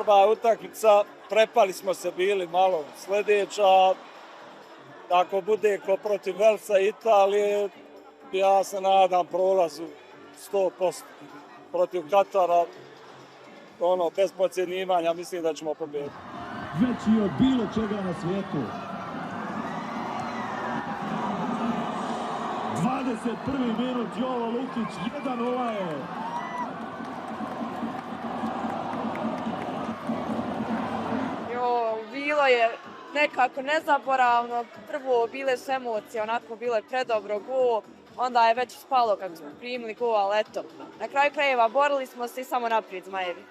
prva utakmica, prepali smo se bili malo sljedeća. Ako bude ko protiv Velsa i Italije, ja se nadam prolazu 100%. Protiv Katara, bez podcjenjivanja, mislim da ćemo pobijediti. Veći od bilo čega na svijetu. 21. minut, Jovo Lukić, 1-0 je. Bilo je nekako nezaboravno, prvo bile su emocije, onako bilo je predobro gol, onda je već spalo kako smo primili gol, ali eto, na kraju krajeva borili smo se i samo naprijed Zmajevi.